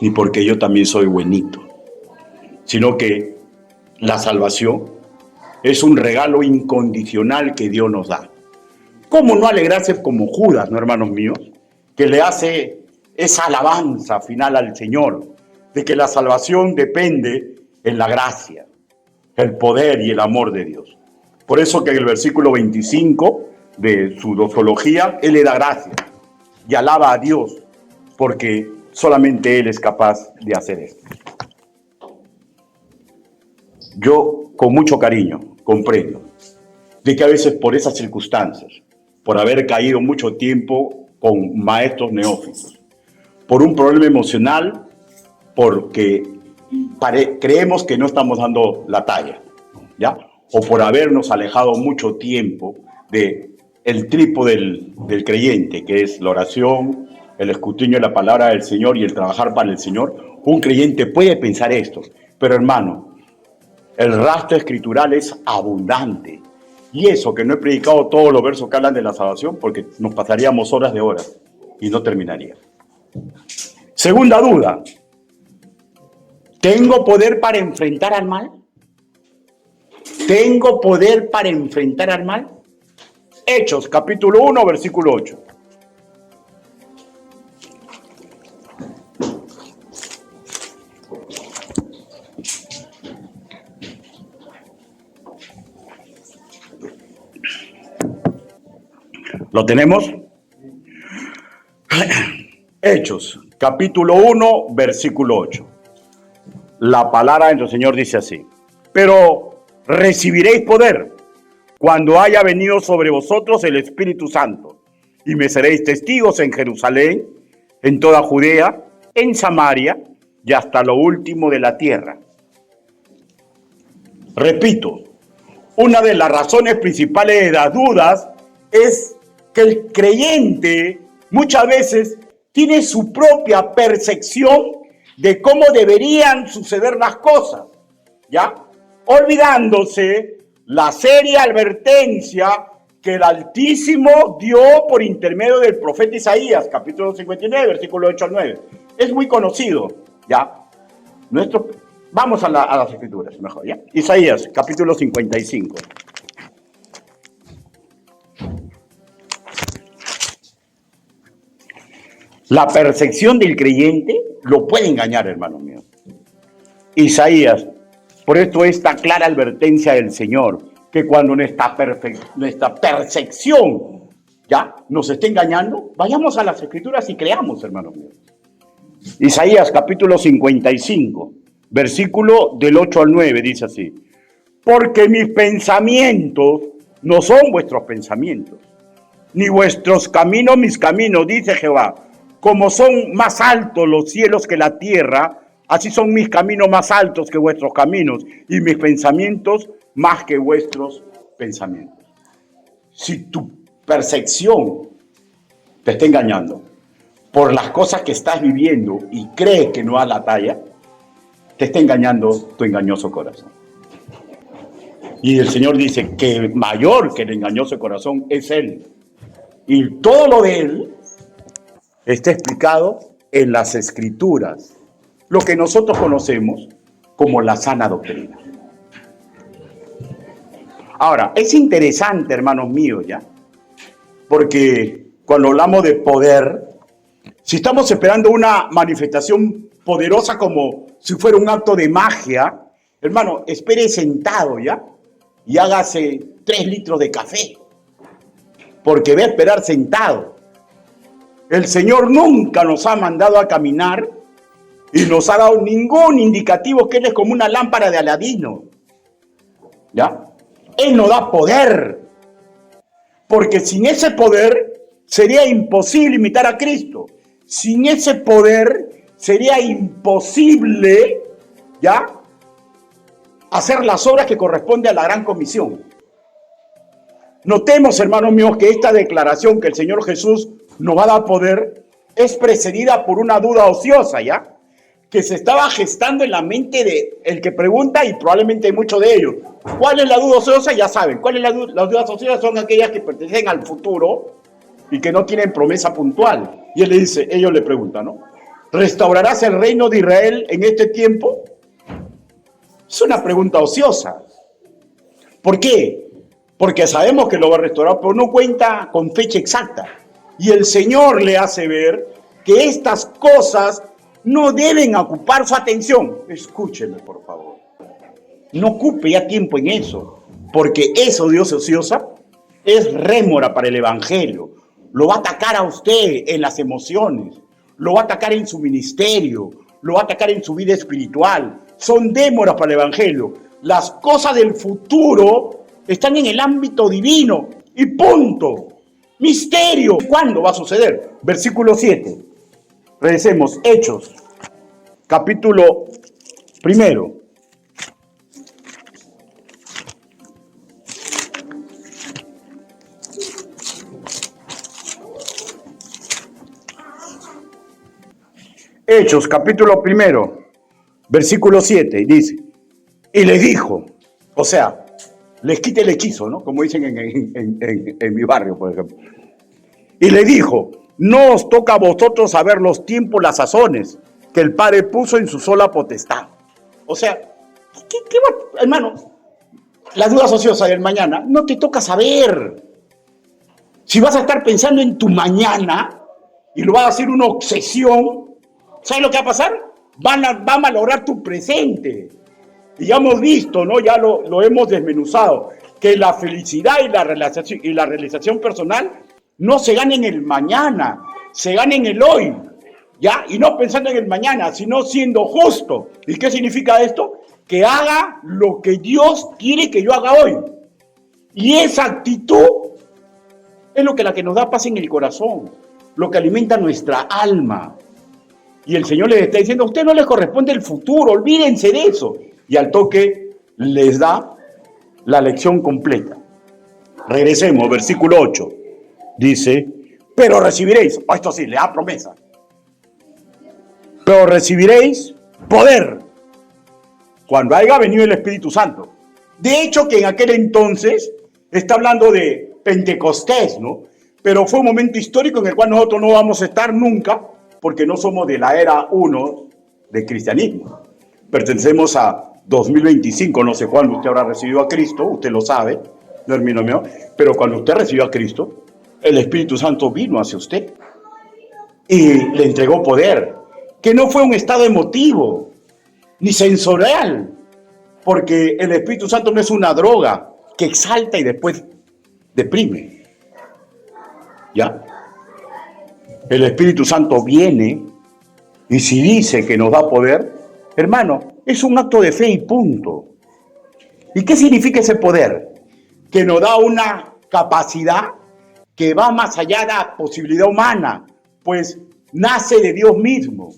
A: ni porque yo también soy buenito, sino que la salvación es un regalo incondicional que Dios nos da. ¿Cómo no alegrarse como Judas, no, hermanos míos, que le hace esa alabanza final al Señor, de que la salvación depende en la gracia, el poder y el amor de Dios? Por eso que en el versículo 25 de su doxología, él le da gracias y alaba a Dios, porque solamente Él es capaz de hacer esto. Yo, con mucho cariño, comprendo de que a veces por esas circunstancias, por haber caído mucho tiempo con maestros neófitos, por un problema emocional, porque creemos que no estamos dando la talla, ¿ya? O por habernos alejado mucho tiempo de el trípode del creyente, que es la oración, el escrutinio de la palabra del Señor y el trabajar para el Señor. Un creyente puede pensar esto, pero hermano, el rastro escritural es abundante. Y eso que no he predicado todos los versos que hablan de la salvación, porque nos pasaríamos horas de horas y no terminaría. Segunda duda, ¿tengo poder para enfrentar al mal? ¿Tengo poder para enfrentar al mal? Hechos, capítulo 1, versículo 8. ¿Lo tenemos? Hechos, capítulo 1, versículo 8. La palabra de nuestro Señor dice así: pero recibiréis poder cuando haya venido sobre vosotros el Espíritu Santo, y me seréis testigos en Jerusalén, en toda Judea, en Samaria y hasta lo último de la tierra. Repito, una de las razones principales de las dudas es que el creyente muchas veces tiene su propia percepción de cómo deberían suceder las cosas, ¿ya? Olvidándose la seria advertencia que el Altísimo dio por intermedio del profeta Isaías, capítulo 59, versículo 8 al 9. Es muy conocido, ¿ya? Vamos a las escrituras, mejor, ¿ya? Isaías, capítulo 55. La percepción del creyente lo puede engañar, hermano mío. Isaías, por esto esta clara advertencia del Señor, que cuando nuestra percepción ya nos esté engañando, vayamos a las escrituras y creamos, hermano mío. Isaías capítulo 55, versículo del 8 al 9, dice así: porque mis pensamientos no son vuestros pensamientos, ni vuestros caminos mis caminos, dice Jehová. Como son más altos los cielos que la tierra, así son mis caminos más altos que vuestros caminos, y mis pensamientos más que vuestros pensamientos. Si tu percepción te está engañando por las cosas que estás viviendo y crees que no da la talla, te está engañando tu engañoso corazón. Y el Señor dice que mayor que el engañoso corazón es Él. Y todo lo de Él está explicado en las Escrituras, lo que nosotros conocemos como la sana doctrina. Ahora, es interesante, hermanos míos, ¿ya? Porque cuando hablamos de poder, si estamos esperando una manifestación poderosa como si fuera un acto de magia, hermano, espere sentado, ¿ya? Y hágase 3 litros de café, porque va a esperar sentado. El Señor nunca nos ha mandado a caminar y nos ha dado ningún indicativo que Él es como una lámpara de Aladino, ¿ya? Él nos da poder, porque sin ese poder sería imposible imitar a Cristo. Sin ese poder sería imposible, ¿ya?, hacer las obras que corresponden a la gran comisión. Notemos, hermanos míos, que esta declaración que el Señor Jesús nos va a dar poder es precedida por una duda ociosa, ¿ya?, que se estaba gestando en la mente de el que pregunta, y probablemente hay muchos de ellos. ¿Cuál es la duda ociosa? Ya saben. ¿Cuál es las dudas ociosas? Son aquellas que pertenecen al futuro y que no tienen promesa puntual. Y él le dice, ellos le preguntan, ¿no? ¿Restaurarás el reino de Israel en este tiempo? Es una pregunta ociosa. ¿Por qué? Porque sabemos que lo va a restaurar, pero no cuenta con fecha exacta. Y el Señor le hace ver que estas cosas no deben ocupar su atención. Escúcheme, por favor. No ocupe ya tiempo en eso, porque eso, Dios ociosa, es rémora para el Evangelio. Lo va a atacar a usted en las emociones, lo va a atacar en su ministerio, lo va a atacar en su vida espiritual. Son démoras para el Evangelio. Las cosas del futuro están en el ámbito divino y punto. Misterio. ¿Cuándo va a suceder? Versículo 7. Regresemos. Hechos, capítulo 1. Hechos, capítulo 1, versículo 7, dice, y les dijo, o sea, les quita el hechizo, ¿no? Como dicen en mi barrio, por ejemplo. Y le dijo, no os toca a vosotros saber los tiempos, las sazones, que el Padre puso en su sola potestad. O sea, ¿qué va, hermano? Las dudas ociosas del mañana, no te toca saber. Si vas a estar pensando en tu mañana y lo vas a hacer una obsesión, ¿sabes lo que va a pasar? Va a malograr tu presente. Y ya hemos visto, ¿no? Ya lo hemos desmenuzado, que la felicidad y la realización personal no se gana en el mañana, se gana en el hoy, ¿ya? Y no pensando en el mañana, sino siendo justo. ¿Y qué significa esto? Que haga lo que Dios quiere que yo haga hoy. Y esa actitud es la que nos da paz en el corazón, lo que alimenta nuestra alma. Y el Señor les está diciendo, a usted no les corresponde el futuro, olvídense de eso. Y al toque les da la lección completa. Regresemos, versículo 8. Dice, pero recibiréis, esto sí, le da promesa. Pero recibiréis poder cuando haya venido el Espíritu Santo. De hecho, que en aquel entonces está hablando de Pentecostés, ¿no? Pero fue un momento histórico en el cual nosotros no vamos a estar nunca, porque no somos de la era 1 del cristianismo. pertenecemos a 2025, no sé cuándo usted habrá recibido a Cristo, usted lo sabe, no hermano mío, pero cuando usted recibió a Cristo, el Espíritu Santo vino hacia usted y le entregó poder, que no fue un estado emotivo, ni sensorial, porque el Espíritu Santo no es una droga que exalta y después deprime. ¿Ya? El Espíritu Santo viene y si dice que nos da poder, hermano, es un acto de fe y punto. ¿Y qué significa ese poder? Que nos da una capacidad que va más allá de la posibilidad humana, pues nace de Dios mismo.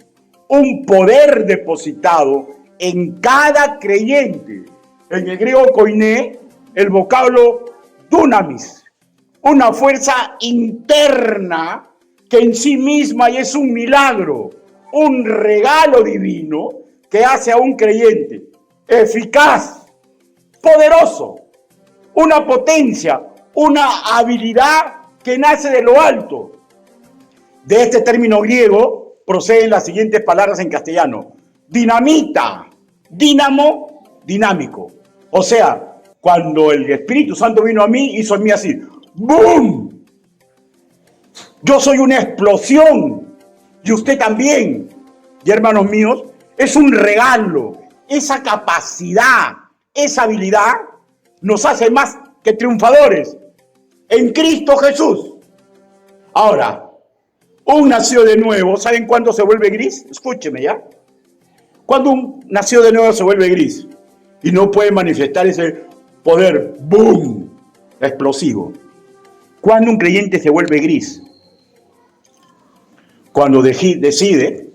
A: Un poder depositado en cada creyente. En el griego koiné, el vocablo dunamis, una fuerza interna que en sí misma es un milagro, un regalo divino que hace a un creyente eficaz, poderoso, una potencia, una habilidad que nace de lo alto. De este término griego proceden las siguientes palabras en castellano: dinamita, dínamo, dinámico. O sea, cuando el Espíritu Santo vino a mí, hizo en mí así, ¡boom! Yo soy una explosión y usted también. Y hermanos míos, es un regalo. Esa capacidad, esa habilidad nos hace más que triunfadores en Cristo Jesús. Ahora, un nacido de nuevo, ¿saben cuándo se vuelve gris? Escúcheme ya. Cuando un nacido de nuevo se vuelve gris y no puede manifestar ese poder, ¡boom!, explosivo. Cuando un creyente se vuelve gris, cuando decide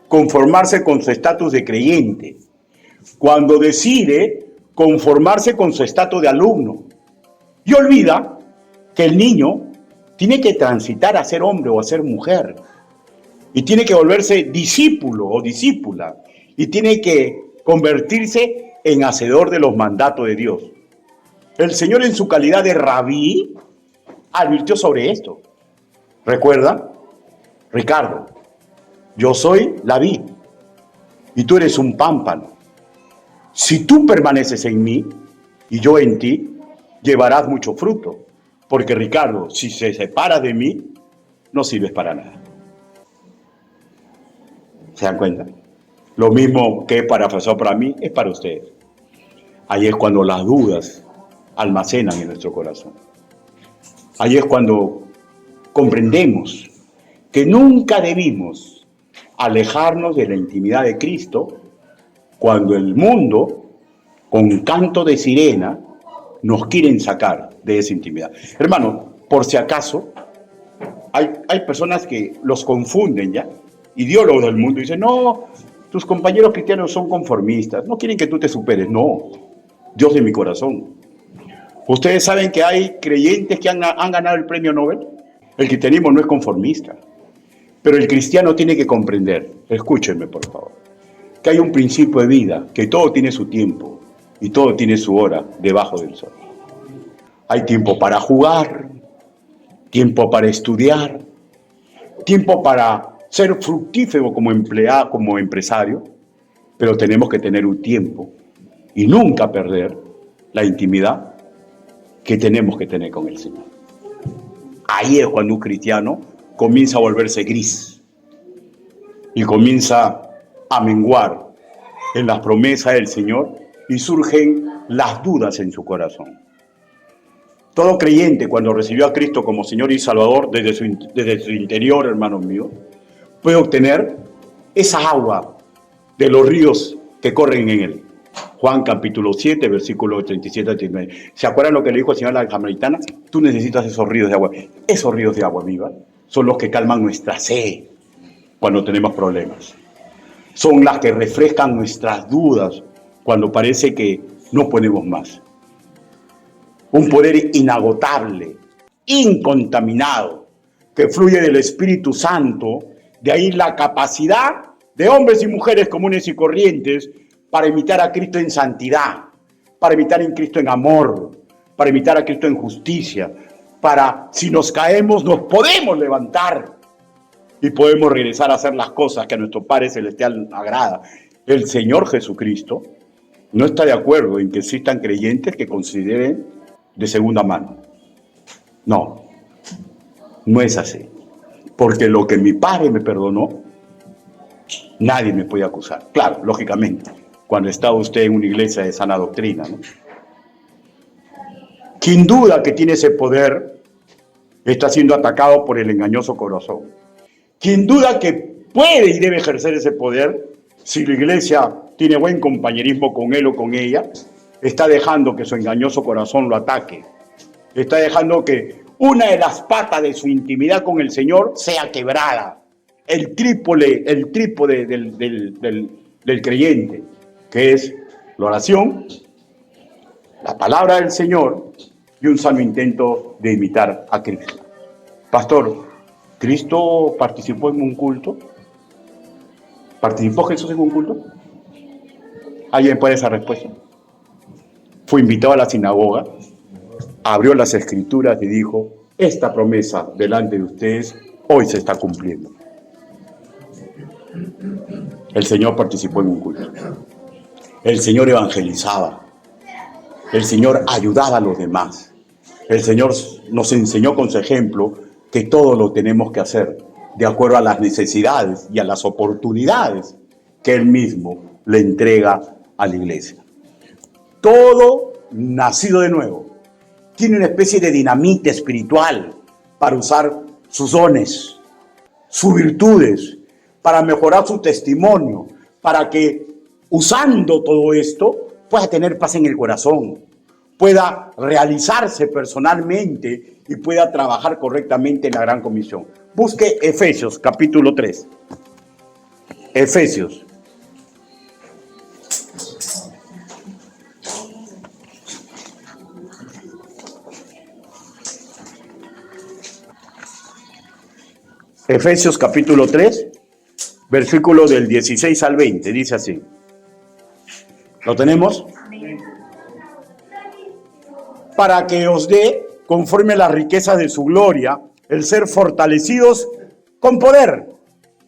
A: conformarse con su estatus de creyente, cuando decide conformarse con su estatus de alumno y olvida que el niño tiene que transitar a ser hombre o a ser mujer y tiene que volverse discípulo o discípula y tiene que convertirse en hacedor de los mandatos de Dios. El Señor, en su calidad de rabí, advirtió sobre esto. ¿Recuerda? Ricardo, yo soy la vid y tú eres un pámpano. Si tú permaneces en mí y yo en ti, llevarás mucho fruto. Porque Ricardo, si se separa de mí, no sirves para nada. ¿Se dan cuenta? Lo mismo que es parafraseado para mí, es para ustedes. Ahí es cuando las dudas almacenan en nuestro corazón. Ahí es cuando comprendemos que nunca debimos alejarnos de la intimidad de Cristo cuando el mundo, con canto de sirena, nos quieren sacar de esa intimidad. Hermano, por si acaso, hay personas que los confunden ya, ideólogos del mundo, y dicen, no, tus compañeros cristianos son conformistas, no quieren que tú te superes. No, Dios de mi corazón. Ustedes saben que hay creyentes que han ganado el premio Nobel. El cristianismo no es conformista, pero el cristiano tiene que comprender, escúchenme por favor, que hay un principio de vida, que todo tiene su tiempo y todo tiene su hora debajo del sol. Hay tiempo para jugar, tiempo para estudiar, tiempo para ser fructífero como empleado, como empresario, pero tenemos que tener un tiempo y nunca perder la intimidad que tenemos que tener con el Señor. Ahí es cuando un cristiano comienza a volverse gris y comienza a menguar en las promesas del Señor y surgen las dudas en su corazón. Todo creyente, cuando recibió a Cristo como Señor y Salvador, desde su interior, hermanos míos, puede obtener esa agua de los ríos que corren en él. Juan capítulo 7, versículo 37 a 39. ¿Se acuerdan lo que le dijo el Señor a la samaritana? Tú necesitas esos ríos de agua. Esos ríos de agua viva son los que calman nuestra sed cuando tenemos problemas. Son las que refrescan nuestras dudas cuando parece que no podemos más. Un poder inagotable, incontaminado, que fluye del Espíritu Santo. De ahí la capacidad de hombres y mujeres comunes y corrientes para imitar a Cristo en santidad, para imitar a Cristo en amor, para imitar a Cristo en justicia, para, si nos caemos, nos podemos levantar y podemos regresar a hacer las cosas que a nuestro Padre Celestial agrada. El Señor Jesucristo no está de acuerdo en que existan creyentes que consideren de segunda mano. No, no es así. Porque lo que mi Padre me perdonó, nadie me puede acusar. Claro, lógicamente, cuando está usted en una iglesia de sana doctrina, ¿no? Quien duda que tiene ese poder está siendo atacado por el engañoso corazón. Quien duda que puede y debe ejercer ese poder, si la iglesia tiene buen compañerismo con él o con ella, está dejando que su engañoso corazón lo ataque. Está dejando que una de las patas de su intimidad con el Señor sea quebrada. El trípode del creyente, que es la oración, la palabra del Señor y un sano intento de imitar a Cristo. Pastor, ¿Cristo participó en un culto? ¿Participó Jesús en un culto? ¿Alguien puede esa respuesta? Fue invitado a la sinagoga, abrió las escrituras y dijo, esta promesa delante de ustedes hoy se está cumpliendo. El Señor participó en un culto. El Señor evangelizaba. El Señor ayudaba a los demás. El Señor nos enseñó con su ejemplo que todo lo tenemos que hacer de acuerdo a las necesidades y a las oportunidades que Él mismo le entrega a la iglesia. Todo nacido de nuevo tiene una especie de dinamita espiritual para usar sus dones, sus virtudes, para mejorar su testimonio, para que usando todo esto pueda tener paz en el corazón, pueda realizarse personalmente y pueda trabajar correctamente en la gran comisión. Busque Efesios capítulo 3. Efesios. Efesios capítulo 3, versículo del 16 al 20, dice así. ¿Lo tenemos? Para que os dé, conforme a las riquezas de su gloria, el ser fortalecidos con poder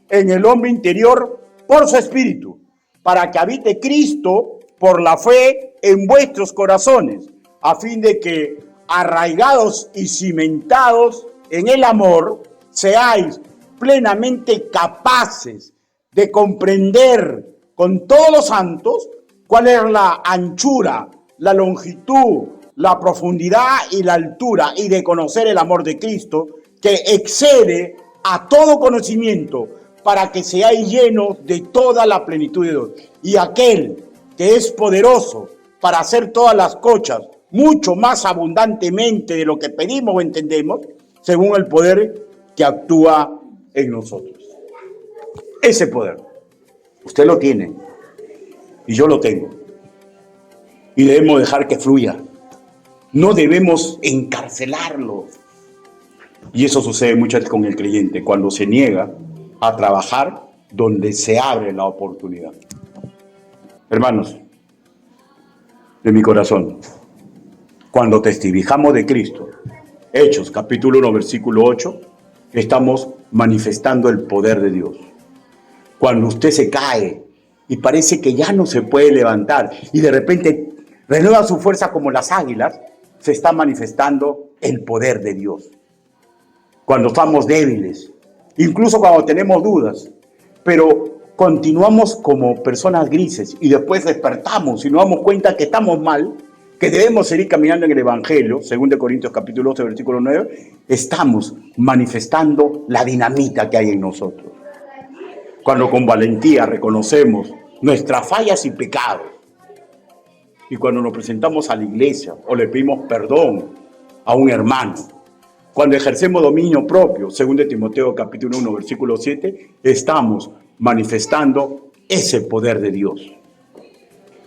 A: en el hombre interior por su espíritu, para que habite Cristo por la fe en vuestros corazones, a fin de que, arraigados y cimentados en el amor, seáis plenamente capaces de comprender con todos los santos cuál es la anchura, la longitud, la profundidad y la altura, y de conocer el amor de Cristo, que excede a todo conocimiento, para que seáis llenos de toda la plenitud de Dios. Y aquel que es poderoso para hacer todas las cosas mucho más abundantemente de lo que pedimos o entendemos, según el poder que actúa en nosotros. Ese poder, usted lo tiene y yo lo tengo. Y debemos dejar que fluya. No debemos encarcelarlo. Y eso sucede muchas veces con el creyente, cuando se niega a trabajar donde se abre la oportunidad. Hermanos, de mi corazón, cuando testificamos de Cristo, Hechos capítulo 1, versículo 8, estamos manifestando el poder de Dios. Cuando usted se cae y parece que ya no se puede levantar y de repente renueva su fuerza como las águilas, se está manifestando el poder de Dios. Cuando estamos débiles, incluso cuando tenemos dudas, pero continuamos como personas grises y después despertamos y nos damos cuenta que estamos mal, que debemos seguir caminando en el Evangelio, 2 Corintios capítulo 12, versículo 9, estamos manifestando la dinamita que hay en nosotros. Cuando con valentía reconocemos nuestras fallas y pecados, y cuando nos presentamos a la iglesia o le pedimos perdón a un hermano, cuando ejercemos dominio propio, 2 Timoteo capítulo 1, versículo 7, estamos manifestando ese poder de Dios.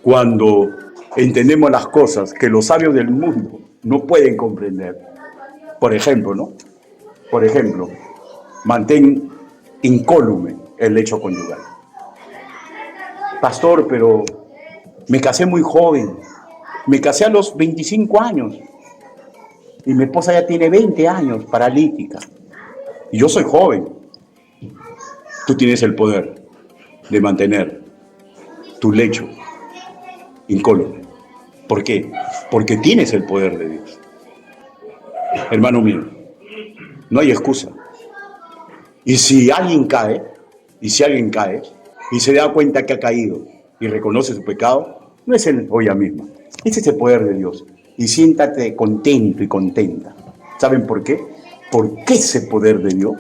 A: Cuando entendemos las cosas que los sabios del mundo no pueden comprender. Por ejemplo, ¿no? Por ejemplo, mantén incólume el lecho conyugal. Pastor, pero me casé muy joven. Me casé a los 25 años. Y mi esposa ya tiene 20 años, paralítica. Y yo soy joven. Tú tienes el poder de mantener tu lecho incólume. ¿Por qué? Porque tienes el poder de Dios. Hermano mío, no hay excusa. Y si alguien cae, y se da cuenta que ha caído y reconoce su pecado, no es él o ella misma, es ese poder de Dios. Y siéntate contento y contenta. ¿Saben por qué? Porque ese poder de Dios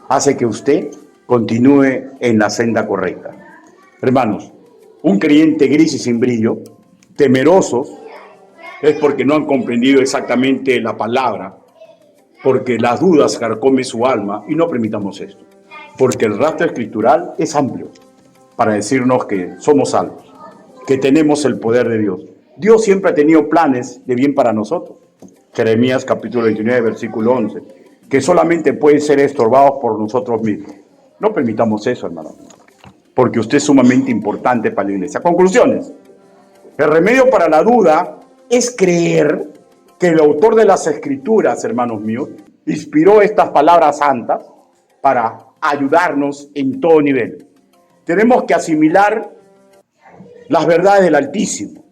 A: hace que usted continúe en la senda correcta. Hermanos, un creyente gris y sin brillo, temerosos, es porque no han comprendido exactamente la palabra, porque las dudas carcomen su alma, y no permitamos esto, porque el rastro escritural es amplio para decirnos que somos salvos, que tenemos el poder de Dios. Dios siempre ha tenido planes de bien para nosotros. Jeremías capítulo 29, versículo 11, que solamente pueden ser estorbados por nosotros mismos. No permitamos eso, hermano, porque usted es sumamente importante para la iglesia. Conclusiones. El remedio para la duda es creer que el autor de las Escrituras, hermanos míos, inspiró estas palabras santas para ayudarnos en todo nivel. Tenemos que asimilar las verdades del Altísimo.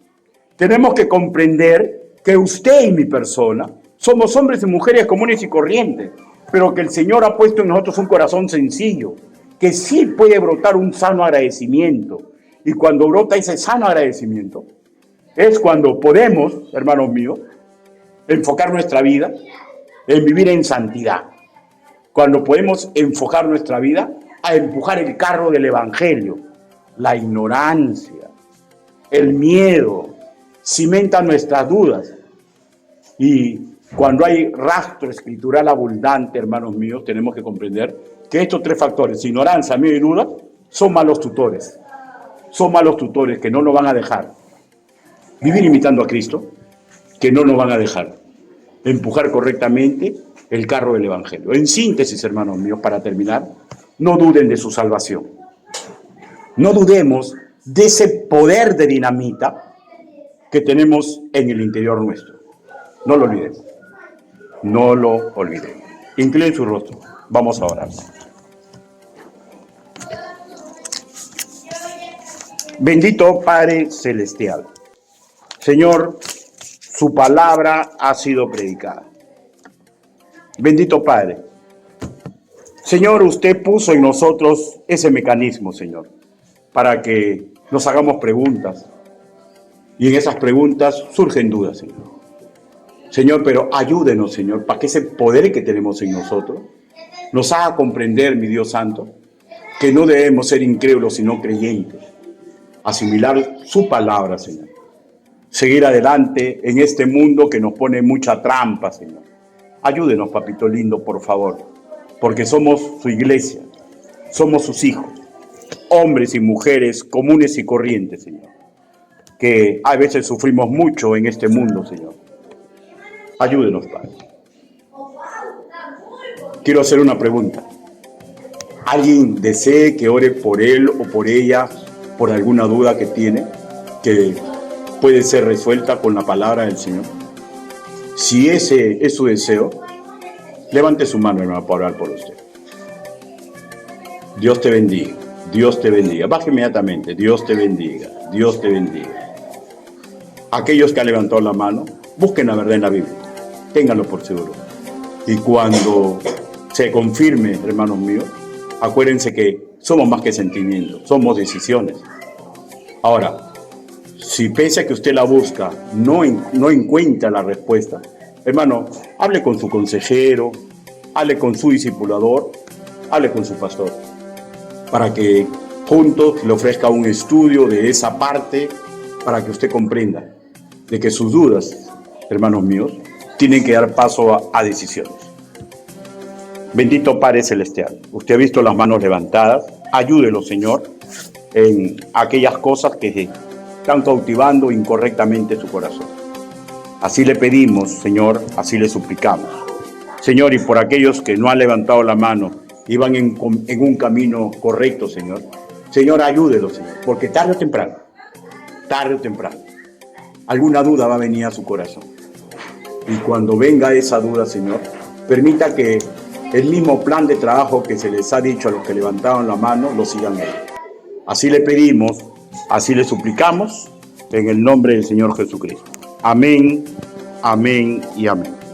A: Tenemos que comprender que usted y mi persona somos hombres y mujeres comunes y corrientes, pero que el Señor ha puesto en nosotros un corazón sencillo, que sí puede brotar un sano agradecimiento. Y cuando brota ese sano agradecimiento, es cuando podemos, hermanos míos, enfocar nuestra vida en vivir en santidad. Cuando podemos enfocar nuestra vida a empujar el carro del Evangelio. La ignorancia, el miedo, cimentan nuestras dudas. Y cuando hay rastro escritural abundante, hermanos míos, tenemos que comprender que estos tres factores, ignorancia, miedo y duda, son malos tutores. Son malos tutores que no nos van a dejar vivir imitando a Cristo, que no nos van a dejar empujar correctamente el carro del Evangelio. En síntesis, hermanos míos, para terminar, no duden de su salvación. No dudemos de ese poder de dinamita que tenemos en el interior nuestro. No lo olvidemos. No lo olvidemos. Inclinen su rostro. Vamos a orar. Bendito Padre Celestial. Señor, su palabra ha sido predicada. Bendito Padre. Señor, usted puso en nosotros ese mecanismo, Señor, para que nos hagamos preguntas. Y en esas preguntas surgen dudas, Señor. Señor, pero ayúdenos, Señor, para que ese poder que tenemos en nosotros nos haga comprender, mi Dios Santo, que no debemos ser incrédulos, sino creyentes. Asimilar su palabra, Señor. Seguir adelante en este mundo que nos pone mucha trampa, Señor. Ayúdenos, papito lindo, por favor, porque somos su iglesia, somos sus hijos, hombres y mujeres comunes y corrientes, Señor, que a veces sufrimos mucho en este mundo, Señor. Ayúdenos, Padre. Quiero hacer una pregunta. ¿Alguien desee que ore por él o por ella, por alguna duda que tiene, que puede ser resuelta con la palabra del Señor? Si ese es su deseo, levante su mano, hermano, para orar por usted. Dios te bendiga, Dios te bendiga. Baje inmediatamente, Dios te bendiga, Dios te bendiga. Aquellos que han levantado la mano, busquen la verdad en la Biblia, ténganlo por seguro. Y cuando se confirme, hermanos míos, acuérdense que somos más que sentimientos, somos decisiones. Ahora, si pese a que usted la busca, no encuentra la respuesta, hermano, hable con su consejero, hable con su discipulador, hable con su pastor, para que juntos le ofrezca un estudio de esa parte, para que usted comprenda de que sus dudas, hermanos míos, tienen que dar paso a decisiones. Bendito Padre Celestial, usted ha visto las manos levantadas, ayúdelo, Señor, en aquellas cosas que están cautivando incorrectamente su corazón. Así le pedimos, Señor, así le suplicamos. Señor, y por aquellos que no han levantado la mano y van en un camino correcto, Señor. Señor, ayúdelo, Señor, porque tarde o temprano, alguna duda va a venir a su corazón. Y cuando venga esa duda, Señor, permita que el mismo plan de trabajo que se les ha dicho a los que levantaron la mano, lo sigan ellos. Así le pedimos Así le suplicamos en el nombre del Señor Jesucristo. Amén, amén y amén.